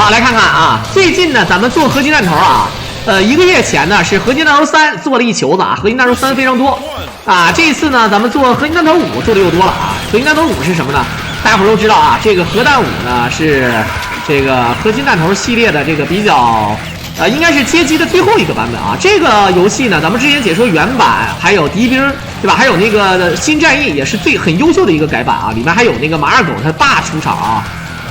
好，来看看啊，最近呢，咱们做合金弹头啊，1个月前呢是合金弹头3做了一球子啊，合金弹头3非常多啊。这一次呢，咱们做合金弹头5做的又多了啊。合金弹头5是什么呢？大家伙都知道啊，这个核弹5呢是这个合金弹头系列的这个比较应该是街机的最后一个版本啊。这个游戏呢，咱们之前解说原版，还有敌兵，对吧？还有那个新战役也是很优秀的一个改版啊，里面还有那个马二狗他爸出场啊。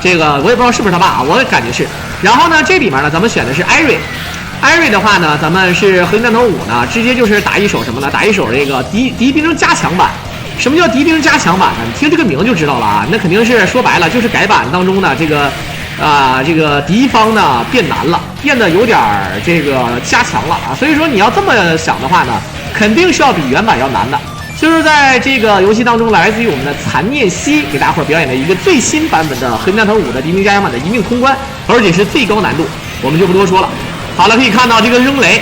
这个我也不知道是不是他爸啊，我感觉是。然后呢，这里面呢，咱们选的是艾瑞。艾瑞的话呢，咱们是合金弹头5呢，直接就是打一手什么呢？打一手这个敌兵加强版。什么叫敌兵加强版呢？你听这个名就知道了啊，那肯定是说白了就是改版当中呢这个这个敌方呢变难了，变得有点这个加强了啊。所以说你要这么想的话呢，肯定是要比原版要难的。就是在这个游戏当中，来自于我们的残念希给大伙表演的一个最新版本的合金弹头5的敌兵加强版的一命通关，而且是最高难度，我们就不多说了。好了，可以看到这个扔雷，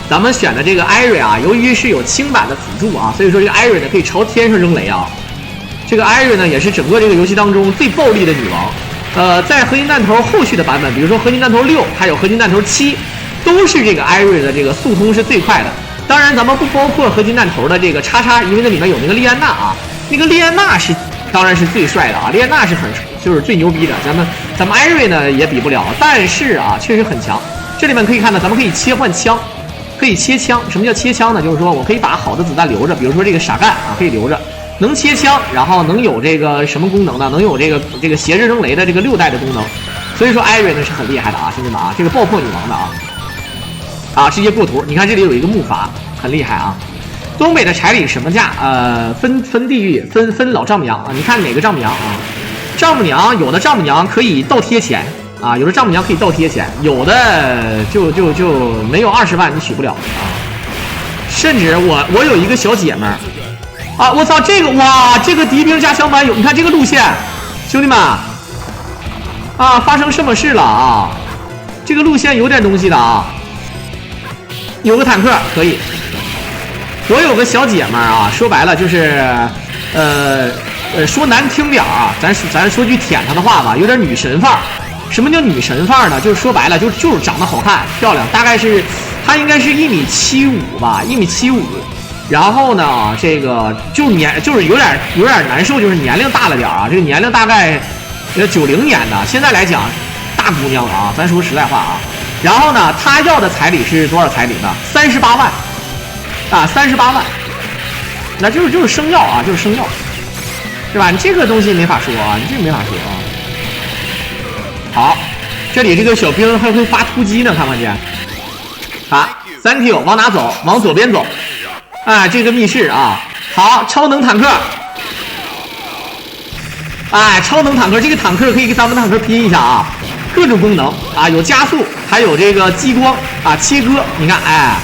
咱们选的这个艾瑞啊，由于是有轻版的辅助啊，所以说这个艾瑞呢可以朝天上扔雷啊。这个艾瑞呢也是整个这个游戏当中最暴力的女王。在合金弹头后续的版本，比如说合金弹头6，还有合金弹头7，都是这个艾瑞的这个速通是最快的。当然，咱们不包括合金弹头的这个叉叉，因为那里面有那个莉安娜啊，那个莉安娜是当然是最帅的啊，莉安娜是就是最牛逼的。咱们艾瑞呢也比不了，但是啊确实很强。这里面可以看到，咱们可以切换枪，可以切枪。什么叫切枪呢？就是说我可以把好的子弹留着，比如说这个傻干啊可以留着，能切枪，然后能有这个什么功能呢？能有这个斜着扔雷的这个6代的功能。所以说艾瑞呢是很厉害的啊，兄弟们啊，这个爆破女王的啊，直接过图。你看这里有一个木筏，很厉害啊。东北的彩礼什么价？分地域，分老丈母娘啊。你看哪个丈母娘啊？丈母娘有的丈母娘可以倒贴钱啊，有的丈母娘可以倒贴钱，有的就没有20万你娶不了啊。甚至我有一个小姐们儿啊，我操，这个哇，这个敌兵加强版有，你看这个路线，兄弟们啊，发生什么事了啊？这个路线有点东西的啊。有个坦克可以，我有个小姐们儿啊，说白了就是说难听点啊，咱说句舔她的话吧，有点女神范儿。什么叫女神范儿呢？就是说白了就是长得好看漂亮，大概是她应该是1.75米吧，1.75米。然后呢，这个就是有点难受，就是年龄大了点啊。这个年龄大概90年的，现在来讲大姑娘了啊，咱说实在话啊。然后呢，他要的彩礼是多少彩礼呢？38万啊，38万，那就是生药啊，就是生药，对吧？你这个东西没法说啊，你这个没法说啊。好，这里这个小兵还会发突击呢，看没看见？啊 ，Thank you， 往哪走？往左边走。啊，这个密室啊，好，超能坦克。哎，超能坦克，这个坦克可以跟咱们坦克拼一下啊。各种功能啊，有加速，还有这个激光啊，切割。你看，哎，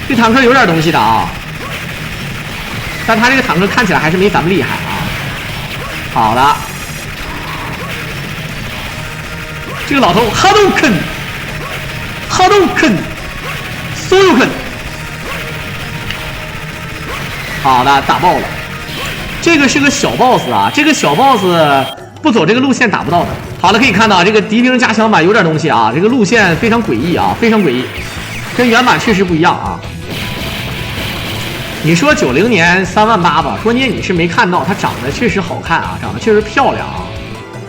这坦克有点东西的啊，但他这个坦克看起来还是没咱们厉害啊。好的，这个老头哈都肯，所有肯。好的，打爆了。这个是个小 boss 啊，这个小 boss 不走这个路线打不到的。好了，可以看到这个敌兵加强版有点东西啊，这个路线非常诡异啊，非常诡异，跟原版确实不一样啊。你说90年3万8吧，关键你是没看到，它长得确实好看啊，长得确实漂亮啊，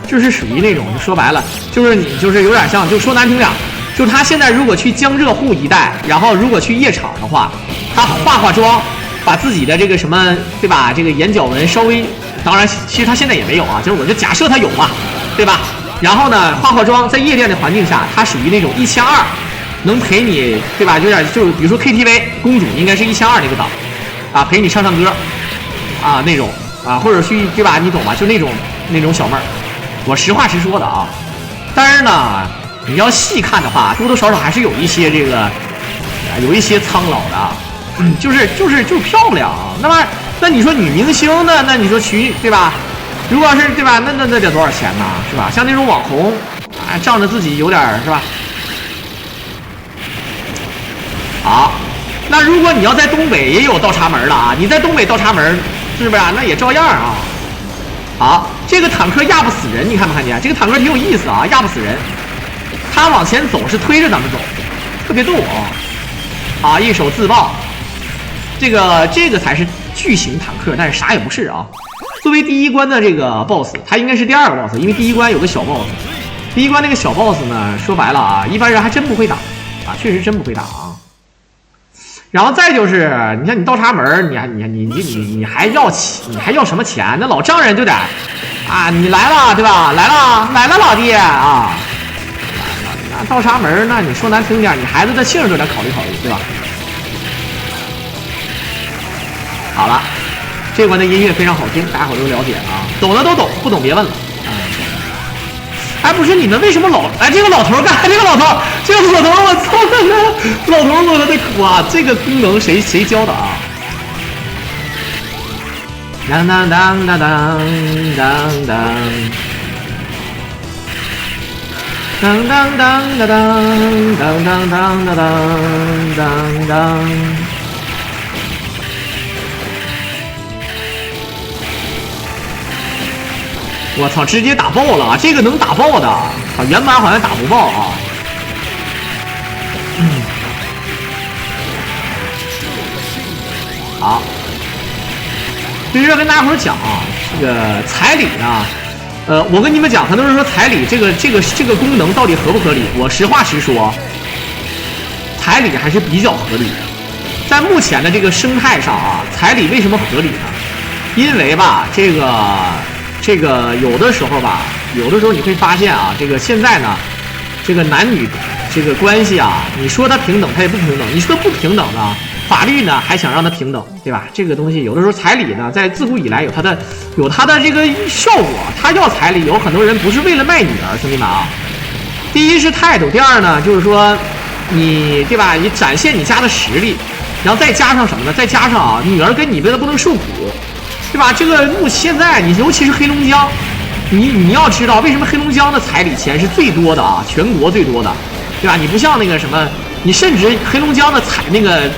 就是属于那种说白了，就是你就是有点像，就说难听点，就是他现在如果去江浙沪一带，然后如果去夜场的话，他化妆，把自己的这个什么对吧，这个眼角纹稍微，当然其实他现在也没有啊，就是我就假设他有嘛，对吧？然后呢，化妆，在夜店的环境下，它属于那种1200，能陪你，对吧？有点就是，比如说 KTV 公主应该是1200那个档，啊，陪你唱歌，啊那种啊，或者去对吧？你懂吧？就那种小妹儿，我实话实说的啊。当然呢，你要细看的话，多多少少还是有一些这个，有一些苍老的，就是漂亮。那你说女明星呢？那你说对吧？如果要是对吧，那得多少钱呢？是吧？像那种网红，啊，仗着自己有点是吧？好，那如果你要在东北也有倒插门了啊，你在东北倒插门，是不是啊？那也照样啊。好，这个坦克压不死人，你看没看见？这个坦克挺有意思啊，压不死人。他往前走是推着咱们走，特别逗啊！啊，一手自爆，这个才是巨型坦克，但是啥也不是啊。作为第一关的这个 BOSS， 他应该是第2个 BOSS， 因为第一关有个小 BOSS。第一关那个小 BOSS 呢，说白了啊，一般人还真不会打啊，确实真不会打啊。然后再就是，你看你倒插门，你还要什么钱？那老丈人就得啊，你来了对吧？来了老弟啊！那倒插门，那你说难听点，你孩子的姓都得考虑考虑，对吧？好了，这关的音乐非常好听，大家伙都了解啊，懂的都懂，不懂别问了。哎，不是你们为什么这个老头干？这个老头，我操！老头我的苦啊！这个功能谁教的啊？当当当当当当当，当当当当当当当当当当当。我操！直接打爆了，这个能打爆的啊！原版好像打不爆啊。好，就是要跟大家伙讲啊，这个彩礼呢，我跟你们讲，很多人说彩礼这个功能到底合不合理？我实话实说，彩礼还是比较合理的。在目前的这个生态上啊，彩礼为什么合理呢？因为吧，这个有的时候你会发现啊，这个现在呢，这个男女这个关系啊，你说它平等，它也不平等；你说不平等呢，法律呢还想让它平等，对吧？这个东西有的时候彩礼呢，在自古以来有它的这个效果。他要彩礼，有很多人不是为了卖女儿，兄弟们啊。第一是态度，第二呢就是说你对吧？你展现你家的实力，然后再加上什么呢？再加上啊，女儿跟你为了不能受苦。对吧？这个现在你尤其是黑龙江，你要知道为什么黑龙江的彩礼钱是最多的啊，全国最多的，对吧？你不像那个什么，你甚至黑龙江的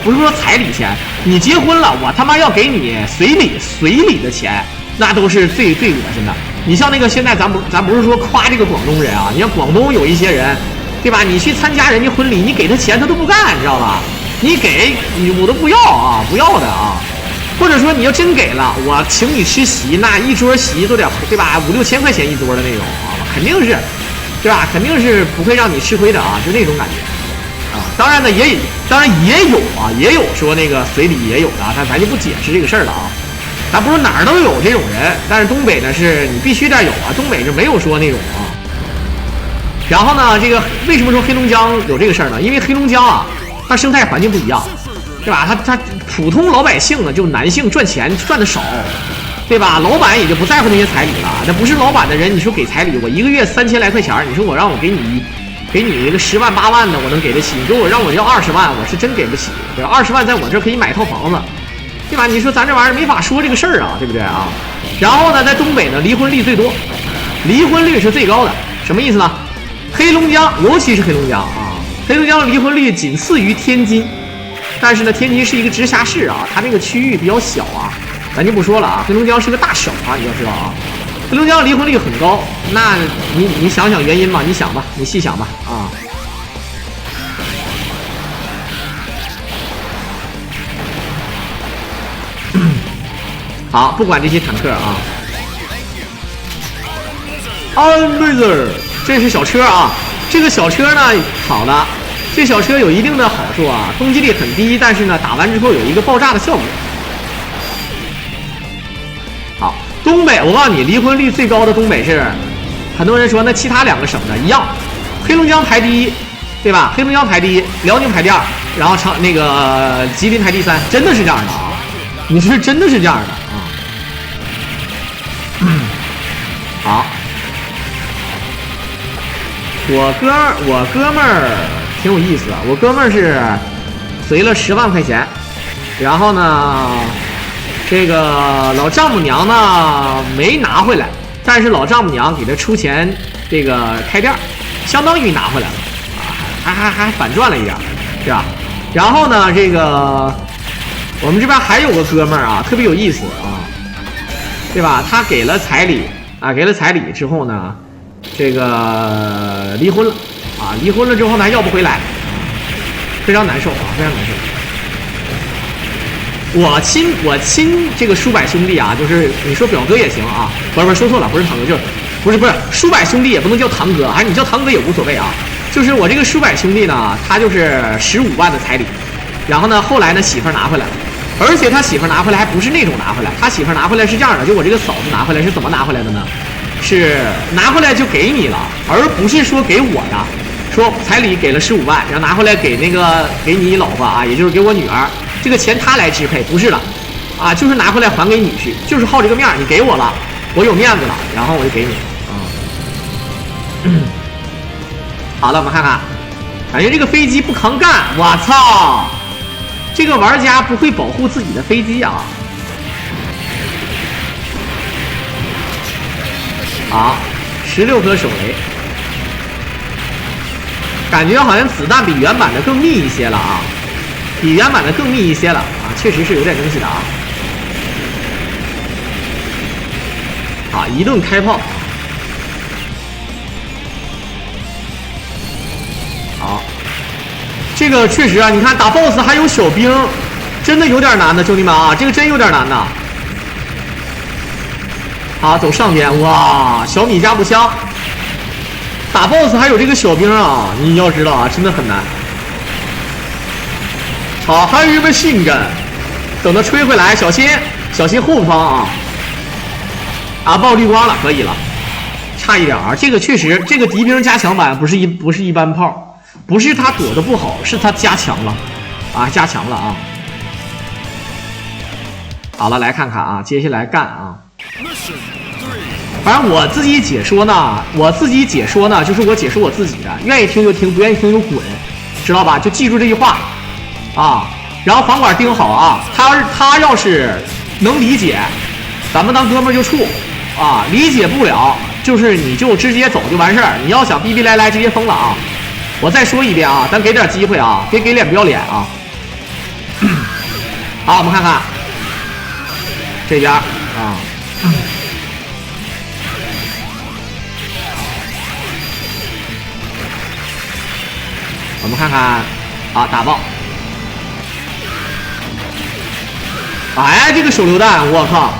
不是说彩礼钱，你结婚了，我他妈要给你随礼的钱，那都是最恶心的。你像那个现在咱不是说夸这个广东人啊，你像广东有一些人，对吧？你去参加人家婚礼，你给他钱他都不干，你知道吧？我都不要啊，不要的啊。或者说你要真给了，我请你吃席，那一桌席都得对吧，5、6千块钱一桌的那种啊，肯定是，对吧？肯定是不会让你吃亏的啊，就那种感觉啊。当然也有啊，也有说那个随礼也有的，但咱就不解释这个事儿了啊。咱不是哪儿都有这种人，但是东北呢是你必须得有啊，东北就没有说那种啊。然后呢，这个为什么说黑龙江有这个事儿呢？因为黑龙江啊，它生态环境不一样。对吧？他普通老百姓呢，就男性赚钱赚的少，对吧？老板也就不在乎那些彩礼了。那不是老板的人，你说给彩礼，我一个月3000来块钱，你说我让我给你一个10万8万的，我能给得起？你说让我要20万，我是真给不起，对吧？20万在我这可以买一套房子，对吧？你说咱这玩意儿没法说这个事儿啊，对不对啊？然后呢，在东北呢，离婚率最多，离婚率是最高的，什么意思呢？黑龙江，尤其是黑龙江啊，黑龙江离婚率仅次于天津。但是呢，天津是一个直辖市啊，它那个区域比较小啊，咱就不说了啊。黑龙江是个大省啊，你要知道啊，黑龙江离婚率很高。那你想想原因吧，你想吧，你细想吧啊。好，不管这些坦克啊。Unlaser， 这是小车啊，这个小车呢，好的。这小车有一定的好处啊，攻击力很低，但是呢，打完之后有一个爆炸的效果。好，东北，我告诉你，离婚率最高的东北是，很多人说那其他2个省的一样，黑龙江排第1，对吧？黑龙江排第1，辽宁排第2，然后吉林排第3，真的是这样的啊？你是真的是这样的啊？好，我哥们儿。挺有意思的，我哥们儿是随了10万块钱，然后呢，这个老丈母娘呢没拿回来，但是老丈母娘给他出钱这个开店，相当于拿回来了啊，还反赚了一点，是吧？然后呢，这个我们这边还有个哥们儿啊，特别有意思啊，对吧？他给了彩礼，啊，给了彩礼之后呢，这个离婚了啊，离婚了之后呢还要不回来，非常难受啊，非常难受。我亲这个叔柏兄弟啊，就是你说表哥也行啊，不是说错了，不是堂哥，就是不是叔柏兄弟也不能叫堂哥，还是你叫堂哥也无所谓啊。就是我这个叔柏兄弟呢，他就是15万的彩礼，然后呢后来呢媳妇儿拿回来了，而且他媳妇儿拿回来还不是那种拿回来，他媳妇儿拿回来是这样的，就我这个嫂子拿回来是怎么拿回来的呢？是拿回来就给你了，而不是说给我的，说彩礼给了15万，然后拿回来给你老婆啊，也就是给我女儿。这个钱他来支配，不是的，啊，就是拿回来还给女婿，就是好这个面儿，你给我了，我有面子了，然后我就给你啊。好了，我们看看，感觉这个飞机不扛干，我操，这个玩家不会保护自己的飞机啊！好，16颗手雷，感觉好像子弹比原版的更密一些了啊。比原版的更密一些了啊，确实是有点东西的啊！啊，一顿开炮，好，这个确实啊，你看打 BOSS 还有小兵，真的有点难的，兄弟们啊，这个真有点难的。好，走上边，哇，小米加步枪，打 BOSS 还有这个小兵啊，你要知道啊，真的很难。好，还有一个信根，等它吹回来，小心后方啊！啊，爆绿光了，可以了，差一点啊！这个确实，这个敌兵加强版不是一般炮，不是他躲得不好，是他加强了，啊，加强了啊！好了，来看看啊，接下来干啊！反正我自己解说呢，就是我解说我自己的，愿意听就听，不愿意听就滚，知道吧？就记住这句话。啊，然后房管盯好啊，他要是能理解，咱们当哥们儿就处啊；理解不了，就是你就直接走就完事儿。你要想逼逼赖赖，直接封了啊！我再说一遍啊，咱给点机会啊，别给脸不要脸啊！好，我们看看这边啊，我们看看啊，打爆！哎，这个手榴弹，我靠！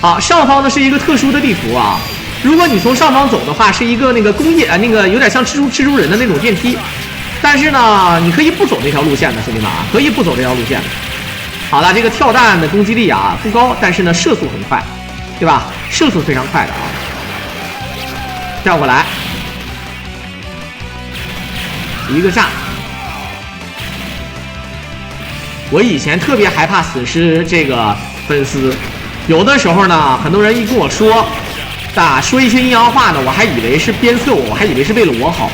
好，上方呢是一个特殊的地图啊。如果你从上方走的话，是一个那个工业那个有点像蜘蛛人的那种电梯。但是呢，你可以不走这条路线的，兄弟们啊，可以不走这条路线的。好了，这个跳弹的攻击力啊不高，但是呢射速很快，对吧？射速非常快的啊。跳过来，一个炸。我以前特别害怕损失这个粉丝，有的时候呢，很多人一跟我说，说一些阴阳话呢，我还以为是鞭策我，还以为是为了我好。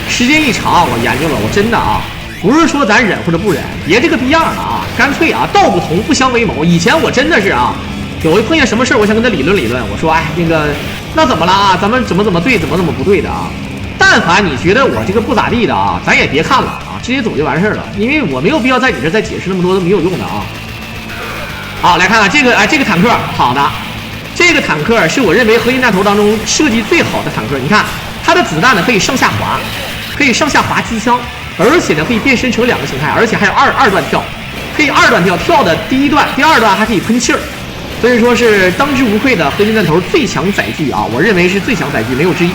时间一长，我研究了，我真的啊，不是说咱忍或者不忍，别这个逼样了啊，干脆啊，道不同不相为谋。以前我真的是啊，有一碰见什么事儿，我想跟他理论理论，我说，哎，那怎么了啊？咱们怎么对，怎么不对的啊？但凡你觉得我这个不咋地的啊，咱也别看了啊，直接走就完事儿了，因为我没有必要在你这再解释那么多都没有用的啊。好，来看看这个，这个坦克，好的，这个坦克是我认为合金弹头当中设计最好的坦克。你看它的子弹呢可以上下滑，可以上下滑机枪，而且呢可以变身成2个形态，而且还有二段跳，可以2段跳，跳的第1段、第2段还可以喷气儿，所以说是当之无愧的合金弹头最强载具啊，我认为是最强载具，没有之一。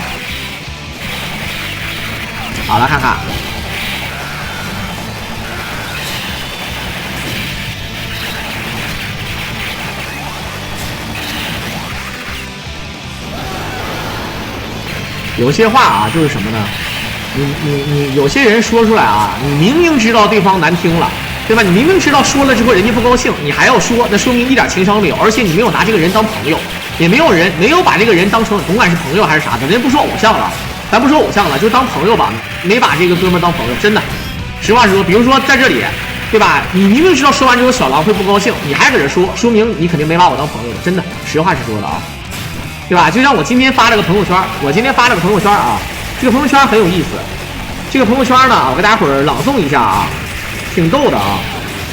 好，来看看，有些话啊，就是什么呢？你有些人说出来啊，你明明知道对方难听了，对吧？你明明知道说了之后人家不高兴，你还要说，那说明一点情商没有，而且你没有拿这个人当朋友，也没有把这个人当成甭管是朋友还是啥的，人家不说偶像了。咱不说偶像了，就当朋友吧，没把这个哥们当朋友，真的。实话实说，比如说在这里，对吧？你明明知道说完之后小狼会不高兴，你还搁这说，说明你肯定没把我当朋友，真的，实话实说的啊，对吧？就像我今天发了个朋友圈，啊，这个朋友圈很有意思。这个朋友圈呢，我给大家伙儿朗诵一下啊，挺逗的啊，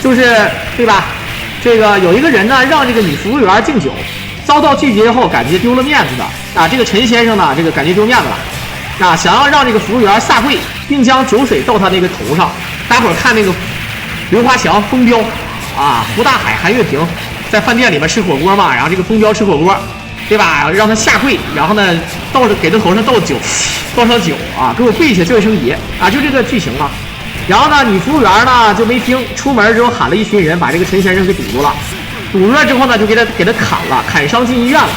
就是对吧？这个有一个人呢，让这个女服务员敬酒，遭到拒绝后，感觉丢了面子的啊。这个陈先生呢，这个感觉丢面子了啊，想要让这个服务员下跪，并将酒水倒他那个头上。大伙儿看那个刘华强、风彪啊，胡大海、韩月平在饭店里面吃火锅嘛，然后这个风彪吃火锅，对吧？让他下跪，然后呢给他头上倒酒，倒上酒啊，给我跪下叫一声爷啊，就这个剧情嘛。然后呢，女服务员呢就没听，出门之后喊了一群人，把这个陈先生给堵住了。堵住了之后呢，就给他砍了，砍伤进医院了。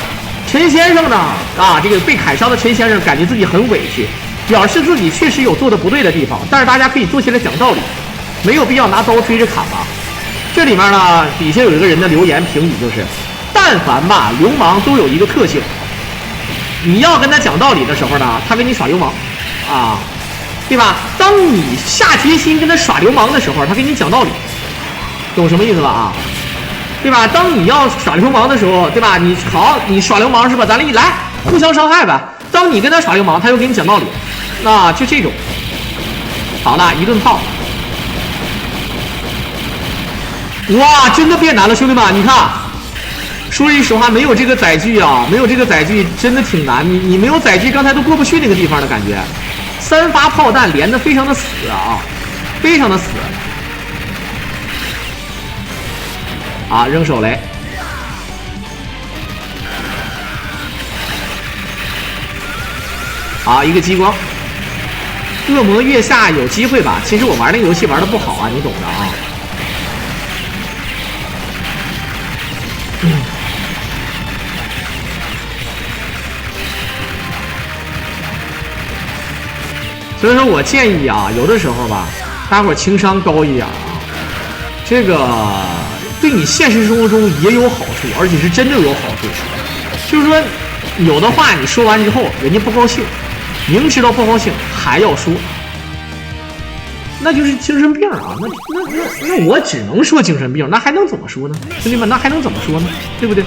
陈先生呢，啊，这个被砍伤的陈先生感觉自己很委屈，表示自己确实有做的不对的地方，但是大家可以坐下来讲道理，没有必要拿刀追着砍吧。这里面呢，底下有一个人的留言评语就是：但凡吧，流氓都有一个特性，你要跟他讲道理的时候呢，他跟你耍流氓，啊，对吧？当你下决心跟他耍流氓的时候，他跟你讲道理，懂什么意思吧？啊？对吧？当你要耍流氓的时候，对吧？你耍流氓是吧？咱俩一来互相伤害呗。当你跟他耍流氓，他又给你讲道理，那就这种。好了，一顿炮。哇，真的变难了，兄弟们，你看，说句实话，没有这个载具啊，没有这个载具真的挺难。你没有载具，刚才都过不去那个地方的感觉。3发炮弹连得非常的死啊，非常的死。啊，扔手雷！好，一个激光。恶魔月下有机会吧？其实我玩那个游戏玩的不好啊，你懂的啊。所以说我建议啊，有的时候吧，大伙情商高一点啊，这个。对你现实生活中也有好处，而且是真的有好处。就是说，有的话你说完之后，人家不高兴，明知道不高兴还要说，那就是精神病啊！那我只能说精神病，那还能怎么说呢？兄弟们，那还能怎么说呢？对不对？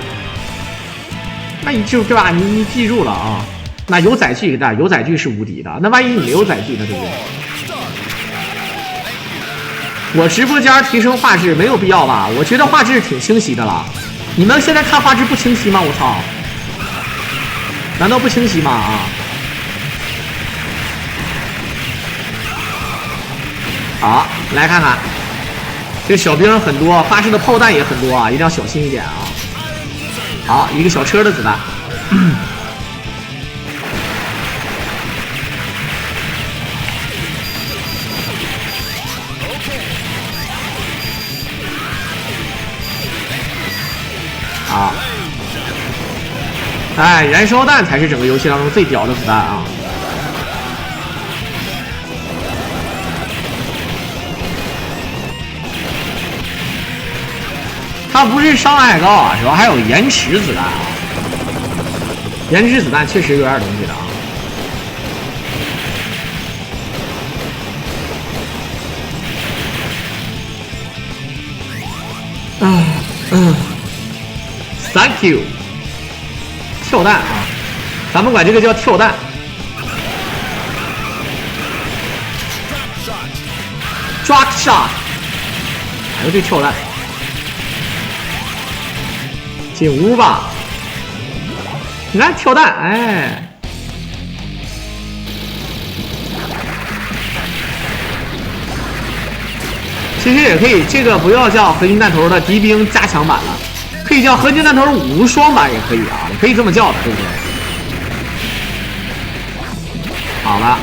那你就对吧？你记住了啊！那有载具的，有载具是无敌的。那万一你没有载具呢？对不对？我直播间提升画质没有必要吧？我觉得画质挺清晰的了。你们现在看画质不清晰吗？我操！难道不清晰吗？啊！好，来看看，这小兵很多，发射的炮弹也很多啊，一定要小心一点啊！好，一个小车的子弹。啊！哎，燃烧弹才是整个游戏当中最屌的子弹啊！它不是伤害高啊，主要还有延迟子弹啊！延迟子弹确实有点东西的啊！Thank you。跳弹啊，咱们管这个叫跳弹。Drop shot， 还有这跳弹。进屋吧，你看跳弹，哎。其实也可以，这个不要叫合金弹头的敌兵加强版了。可以叫合金弹头5无双版也可以啊，可以这么叫的，对不对？好了，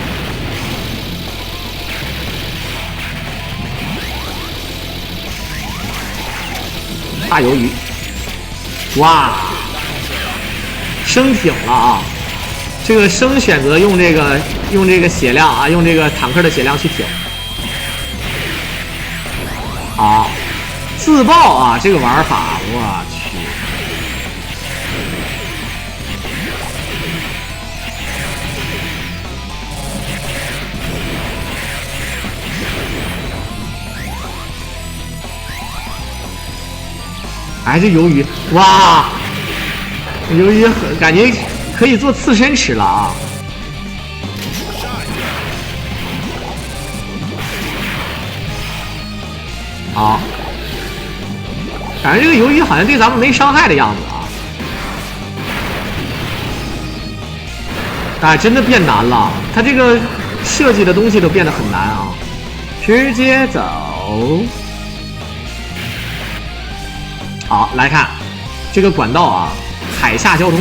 大鱿鱼，哇，生挺了啊！这个生选择用这个血量啊，用这个坦克的血量去挺。好，自爆啊，这个玩法，我去。哎，这鱿鱼，哇，鱿鱼感觉可以做刺身吃了啊！好，感觉这个鱿鱼好像对咱们没伤害的样子啊。哎，真的变难了，它这个设计的东西都变得很难啊！直接走。好，来看这个管道啊，海下交通。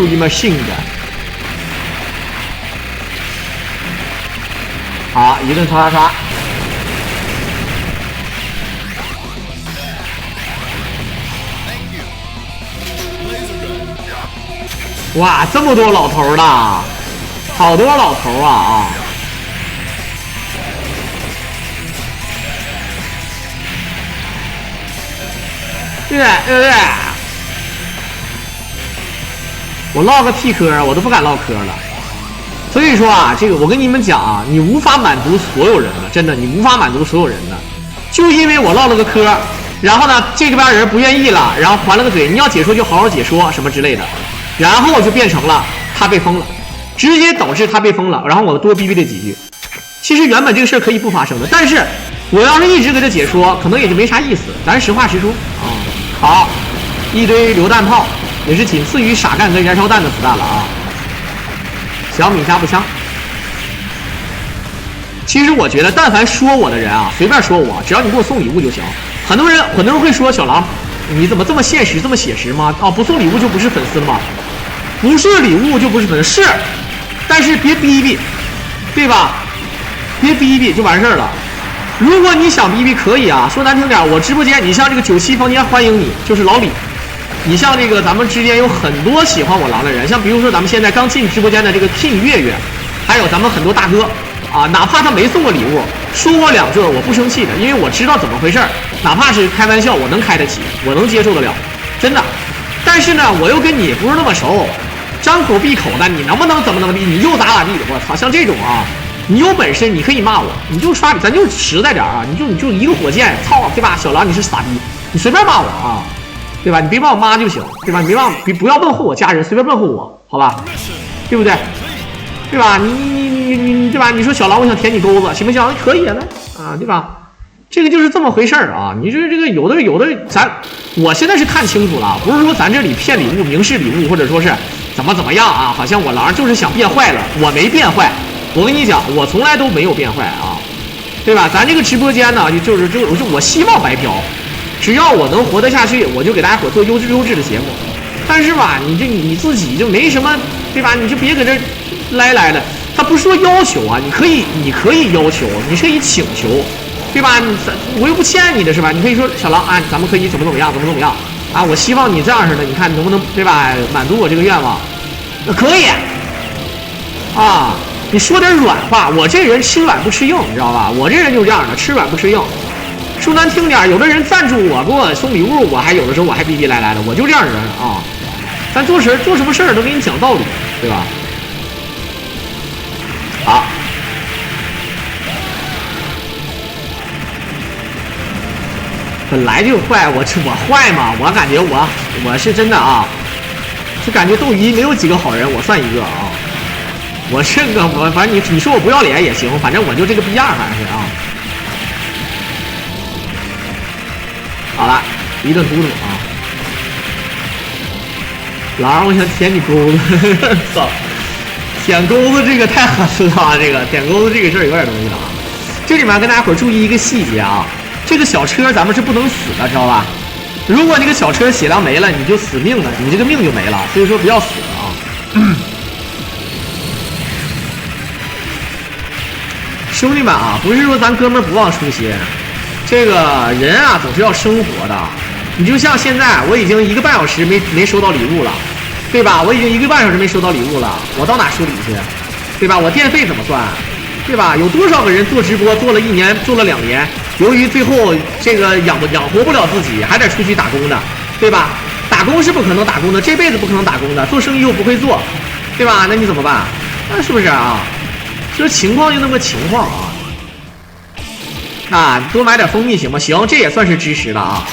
你们信的。好，一顿刷刷刷。哇，这么多老头的，好多老头啊！我唠个屁嗑，我都不敢唠嗑了。所以说啊，这个我跟你们讲啊，你无法满足所有人的，真的，你无法满足所有人的。就因为我唠了个嗑，然后呢，这边人不愿意了，然后还了个嘴，你要解说就好好解说什么之类的，然后就变成了他被封了，直接导致他被封了，然后我多逼逼了几句。其实原本这个事儿可以不发生的，但是我要是一直给他解说，可能也就没啥意思。咱实话实说啊。好，一堆榴弹炮。也是仅次于傻干跟燃烧弹的子弹了啊！小米加步枪。其实我觉得，但凡说我的人啊，随便说我，只要你给我送礼物就行。很多人会说小狼，你怎么这么现实，这么写实吗？哦，不送礼物就不是粉丝了吗？不是礼物就不是粉丝，是，但是别逼逼，对吧？别逼逼就完事儿了。如果你想逼逼可以啊，说难听点，我直播间你像这个97房间欢迎你，就是老李。你像这个咱们之间有很多喜欢我狼的人，像比如说咱们现在刚进直播间的这个 King 月月，还有咱们很多大哥啊，哪怕他没送过礼物，说我两句我不生气的，因为我知道怎么回事儿，哪怕是开玩笑我能开得起，我能接受得了，真的。但是呢，我又跟你不是那么熟，张口闭口的，你能不能怎么地，你又咋地的，我操，像这种啊，你有本事你可以骂我，你就刷，咱就实在点啊，你就一个火箭，操，对吧？小狼你是傻逼，你随便骂我啊。对吧？你别骂我妈就行，对吧？你别不要问候我家人，随便问候我，好吧？对不对？对吧？你对吧？你说小狼，我想舔你钩子，行不行？可以啊，啊，对吧？这个就是这么回事儿啊！你说这个有的，我现在是看清楚了，不是说咱这里骗礼物、明示礼物，或者说是怎么样啊？好像我狼就是想变坏了，我没变坏，我跟你讲，我从来都没有变坏啊，对吧？咱这个直播间呢，就是我希望白嫖。只要我能活得下去，我就给大家伙做优质的节目。但是吧，你自己就没什么，对吧？你就别搁这来了。他不是说要求啊，你可以要求，你可以请求，对吧？我又不欠你的是吧？你可以说小狼啊，咱们可以怎么样啊？我希望你这样似的，你看能不能对吧？满足我这个愿望？那可以啊。你说点软话，我这人吃软不吃硬，你知道吧？我这人就是这样的，吃软不吃硬。说难听点，有的人赞助我，给我送礼物，我还有的时候我还逼逼来的，我就这样的人啊。咱做什么事儿都给你讲道理，对吧？好，本来就坏，我坏吗？我感觉我是真的啊，就感觉斗鱼没有几个好人，我算一个啊。我是个反正你说我不要脸也行，反正我就这个逼样，反正是啊。好了，一顿突突啊！狼，我想舔你钩子，操！舔钩子这个太狠了，这个舔钩子这个事儿有点东西了啊！这里面跟大家伙注意一个细节啊，这个小车咱们是不能死的，知道吧？如果这个小车血量没了，你就死命了，你这个命就没了，所以说不要死啊！兄弟们啊，不是说咱哥们儿不忘初心。这个人啊，总是要生活的。你就像现在，我已经1个半小时没收到礼物了，对吧？我已经1个半小时没收到礼物了，我到哪收礼去？对吧？我电费怎么算？对吧？有多少个人做直播做了1年，做了2年，由于最后这个养活不了自己，还得出去打工的，对吧？打工是不可能打工的，这辈子不可能打工的，做生意又不会做，对吧？那你怎么办？那是不是啊？这情况就那么个情况啊。啊，多买点蜂蜜行吗？行，这也算是支持了啊，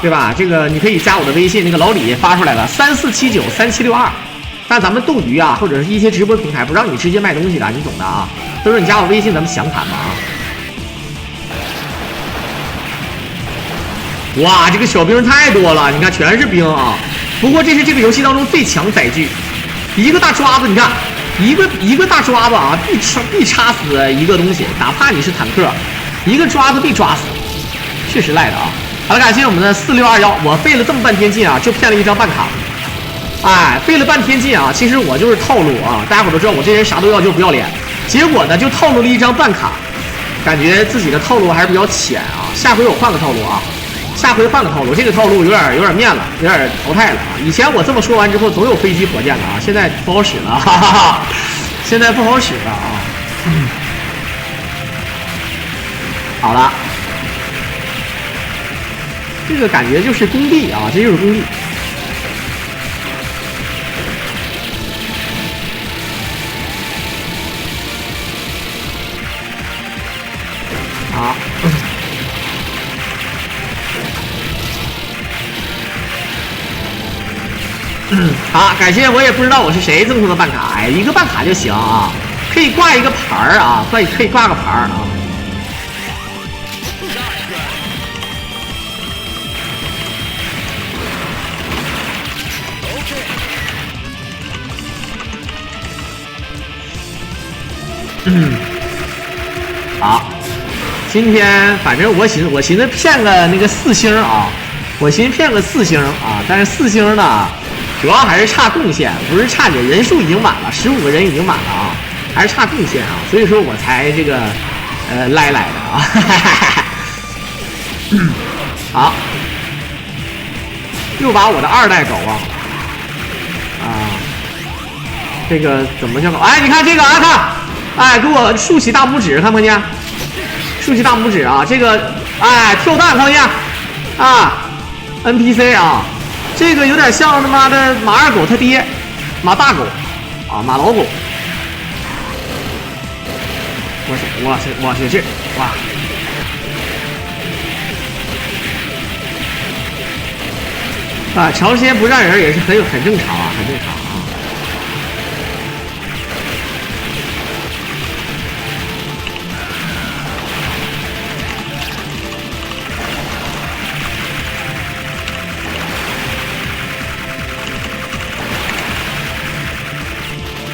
对吧？这个你可以加我的微信，那个老李发出来了，34793762，但咱们斗鱼啊，或者是一些直播平台不让你直接卖东西的，你懂的啊。到时候你加我微信，咱们详谈吧啊。哇，这个小兵太多了，你看全是兵啊。不过这是这个游戏当中最强载具，一个大抓子，你看一个大抓子啊，必插死一个东西，哪怕你是坦克，一个抓子必抓死，确实赖的啊。好了，感谢我们的4621，我费了这么半天劲啊，就骗了一张办卡。哎，费了半天劲啊！其实我就是套路啊，大家伙都知道我这人啥都要，就是不要脸。结果呢，就套路了一张办卡，感觉自己的套路还是比较浅啊。下回我换个套路啊，下回换个套路，这个套路有点面了，有点淘汰了啊。以前我这么说完之后，总有飞机火箭的啊，现在不好使了，哈哈哈，现在不好使了啊。好了，这个感觉就是工地啊，这就是工地。好，好，感谢我也不知道我是谁赠送的办卡，哎，一个办卡就行啊，可以挂一个牌儿啊，可以挂个牌儿啊。好，今天反正我寻思骗个那个4星啊，我寻思骗个4星啊，但是4星呢，主要还是差贡献，不是差你人数已经满了，15个人已经满了啊，还是差贡献啊，所以说我才这个来的啊。好，又把我的2代搞忘了啊，这个怎么叫搞？哎，你看这个啊，看。哎，给我竖起大拇指，看不看见？竖起大拇指啊！这个，哎，跳弹，看不见？啊 ，NPC 啊，这个有点像他妈的马二狗他爹，马大狗啊，马老狗。我去，哇！啊，长时间不让人也是很正常啊，很正常啊。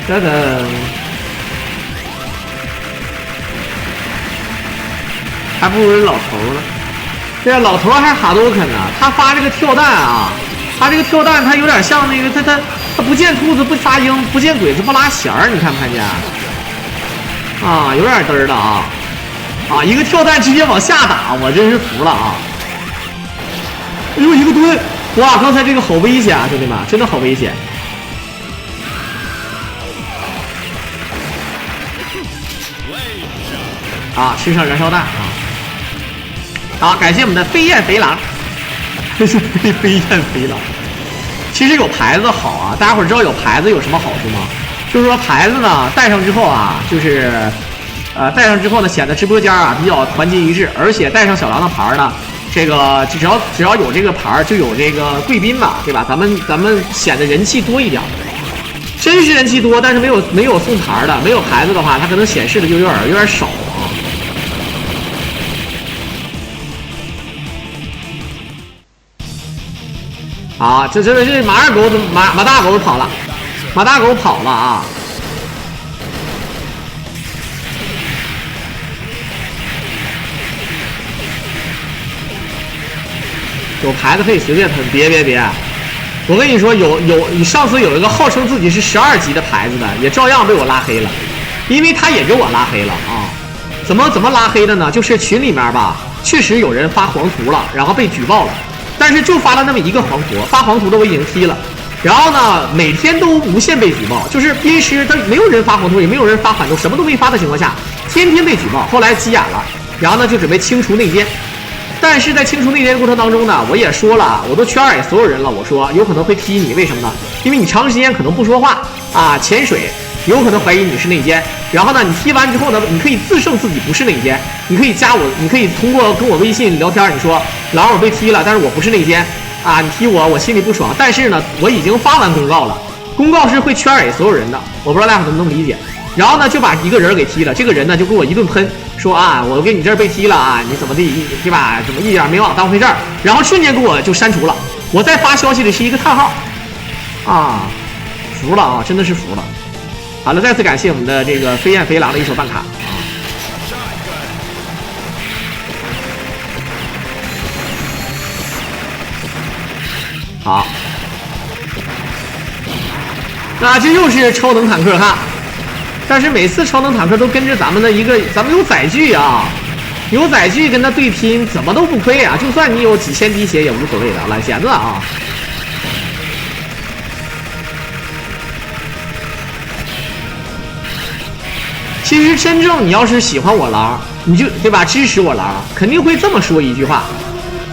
等等，还不如老头呢。对啊，老头还哈多肯呢。他发这个跳弹啊，他这个跳弹，他有点像那个他不见兔子不发鹰，不见鬼子不拉弦儿，你看没看见？啊，有点嘚儿的啊！啊，一个跳弹直接往下打，我真是服了啊！哎呦，一个蹲！哇，刚才这个好危险啊，兄弟们，真的好危险！啊，吃上燃烧弹啊！好，感谢我们的飞燕肥狼，这是飞燕肥狼。其实有牌子好啊，大家伙知道有牌子有什么好处吗？就是说牌子呢戴上之后啊，就是戴上之后呢，显得直播间啊比较团结一致，而且戴上小狼的牌呢，这个只要有这个牌就有这个贵宾嘛，对吧？咱们显得人气多一点。真是人气多，但是没有送牌的，没有牌子的话，它可能显示的就有点少啊。啊，这马二狗马大狗跑了，马大狗跑了啊！有牌子可以随便喷，别！我跟你说，你上次有一个号称自己是12级的牌子的，也照样被我拉黑了，因为他也给我拉黑了啊！怎么拉黑的呢？就是群里面吧，确实有人发黄图了，然后被举报了，但是就发了那么一个黄图，发黄图的我已经踢了。然后呢，每天都无限被举报，就是鞭尸，他没有人发黄图，也没有人发反图，什么都没发的情况下，天天被举报。后来急眼了，然后呢就准备清除内奸。但是在清除内奸的过程当中呢，我也说了，我都劝给所有人了，我说有可能会踢你，为什么呢？因为你长时间可能不说话啊，潜水，有可能怀疑你是内奸。然后呢，你踢完之后呢，你可以自证自己不是内奸，你可以加我，你可以通过跟我微信聊天，你说狼我被踢了，但是我不是内奸啊，你踢我心里不爽，但是呢，我已经发完公告了，公告是会圈 A 所有人的，我不知道大家能不能理解。然后呢，就把一个人给踢了，这个人呢就给我一顿喷，说啊，我给你这儿被踢了啊，你怎么地，对吧？怎么一点没把我当回事儿？然后瞬间给我就删除了。我再发消息的是一个叹号，啊，服了啊，真的是服了。好了，再次感谢我们的这个飞燕飞狼的一手办卡。好，那这又是超能坦克哈，但是每次超能坦克都跟着咱们的一个，咱们有载具啊，有载具跟他对拼，怎么都不亏啊！就算你有几千滴血也无所谓的，懒闲子啊。其实真正你要是喜欢我狼，你就对吧？支持我狼，肯定会这么说一句话。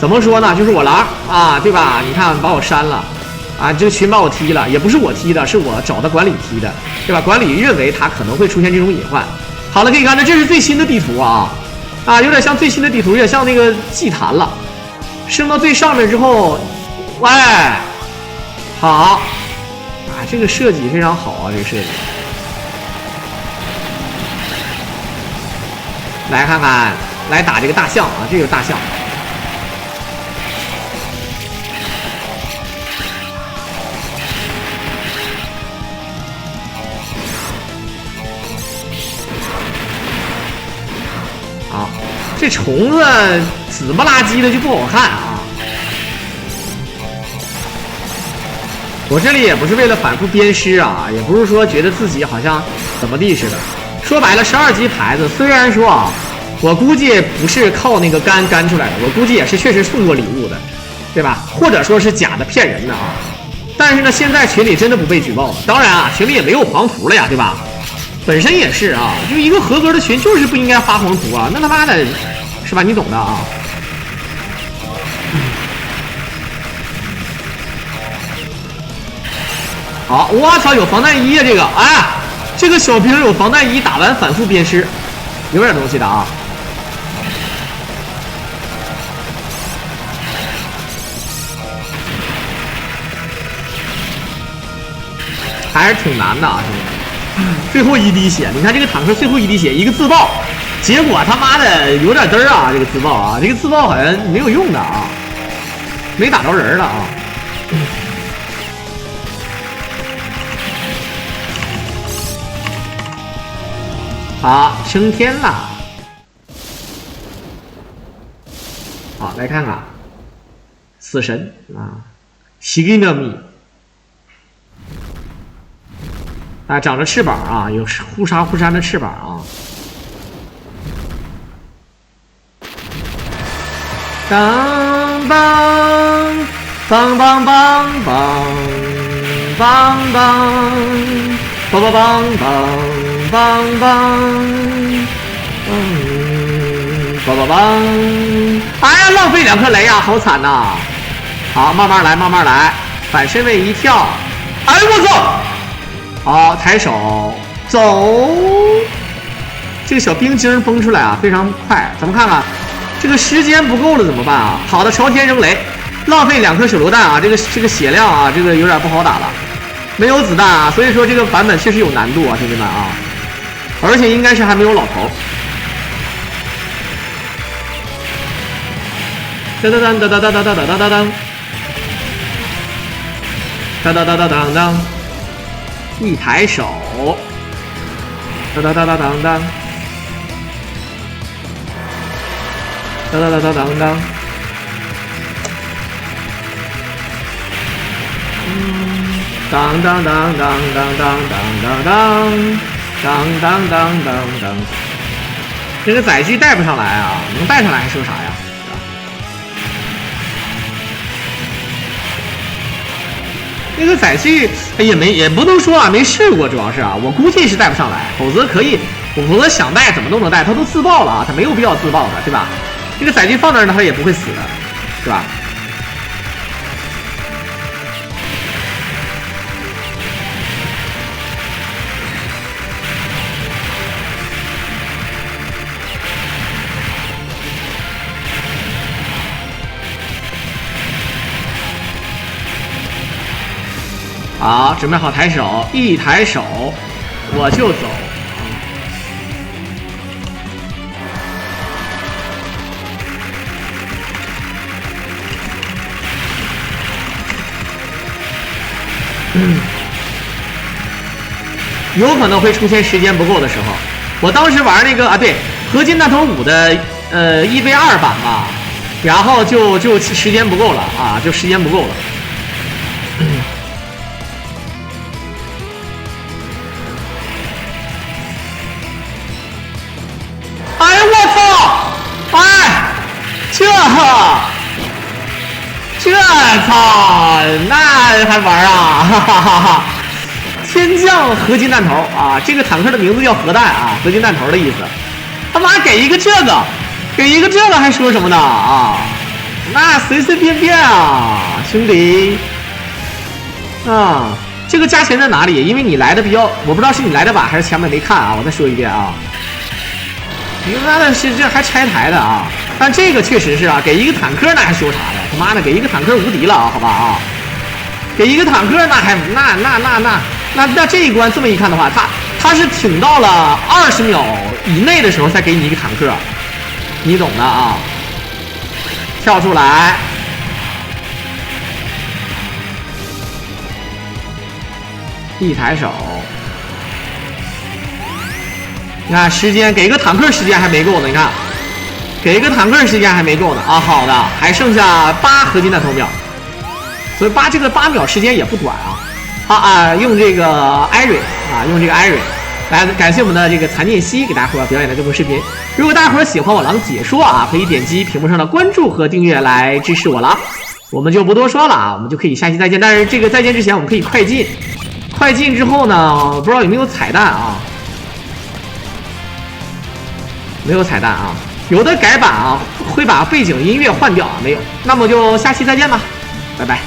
怎么说呢？就是我狼啊，对吧？你看把我删了，啊，这个群把我踢了，也不是我踢的，是我找的管理踢的，对吧？管理认为他可能会出现这种隐患。好了，可以看到这是最新的地图啊，啊，有点像最新的地图，有点像那个祭坛了。升到最上面之后，喂，好，啊，这个设计非常好啊，这个设计。来看看，来打这个大象啊，这个大象。啊，这虫子紫不拉几的就不好看啊！我这里也不是为了反复鞭尸啊，也不是说觉得自己好像怎么地似的。说白了，12级牌子虽然说啊，我估计不是靠那个干出来的，我估计也是确实送过礼物的，对吧？或者说是假的骗人的啊。但是呢，现在群里真的不被举报了。当然啊，群里也没有黄图了呀，对吧？本身也是啊，就一个合格的群就是不应该发黄图啊，那他妈的，是吧？你懂的啊。好，我操，有防弹衣啊！这个，哎，这个小兵有防弹衣，打完反复鞭尸，有点东西的啊。还是挺难的啊，兄弟。最后一滴血，你看这个坦克最后一滴血，一个自爆，结果他妈的有点嘚儿啊！这个自爆啊，这个自爆好像没有用的啊，没打着人了啊。好，升天了。好，来看看死神啊，西格纳米。啊，长着翅膀啊，有忽杀忽闪的翅膀啊。当当当当当当当当当当当当当当！哎呀，浪费2颗雷啊，好惨呐！好，慢慢来，慢慢来，反身位一跳，哎我操！好，抬手走，这个小冰晶崩出来啊，非常快。咱们看看，这个时间不够了怎么办啊？好的，朝天扔雷，浪费2颗手榴弹啊，这个血量啊，这个有点不好打了，没有子弹啊，所以说这个版本确实有难度啊，兄弟们啊，而且应该是还没有老头。当当当当当当当当当当当当当当当当。一抬手，当当当当当当，当当当当当当，当当当当当当当当当当当当，这个载具带不上来啊，能带上来还说啥呀？那个载具也不能说啊，没试过，主要是啊，我估计是带不上来，否则可以，我否则想带怎么都能带，它都自爆了啊，它没有必要自爆的，对吧？这个载具放那儿呢，它也不会死的，是吧？好，准备好抬手，一抬手我就走。有可能会出现时间不够的时候。我当时玩那个啊，对，合金弹头5的1v2版吧，然后就时间不够了啊，就时间不够了。哎呦我操！哎，这操，那还玩啊？哈哈哈哈！天降合金弹头啊！这个坦克的名字叫核弹啊，合金弹头的意思。他妈给一个这个还说什么呢啊？那随随便便啊，兄弟啊！这个加钱在哪里？因为你来的比较，我不知道是你来的晚还是前面没看啊。我再说一遍啊，你妈的是这还拆台的啊！但这个确实是啊，给一个坦克那还说啥呀？他妈的给一个坦克无敌了啊，好吧啊！给一个坦克那还那这一关这么一看的话，他是挺到了20秒以内的时候才给你一个坦克，你懂的啊！跳出来，一抬手，你看时间给一个坦克时间还没够呢，你看，给一个坦克时间还没够呢啊！好的，还剩下8合金弹头秒，所以8秒时间也不短啊！好啊，用这个艾瑞啊，用这个艾瑞来感谢我们的这个残念西给大家伙表演的这部视频。如果大家伙喜欢我狼解说啊，可以点击屏幕上的关注和订阅来支持我了。我们就不多说了啊，我们就可以下期再见。但是这个再见之前，我们可以快进，快进之后呢，不知道有没有彩蛋啊？没有彩蛋啊，有的改版啊会把背景音乐换掉啊，没有。那么就下期再见吧，拜拜。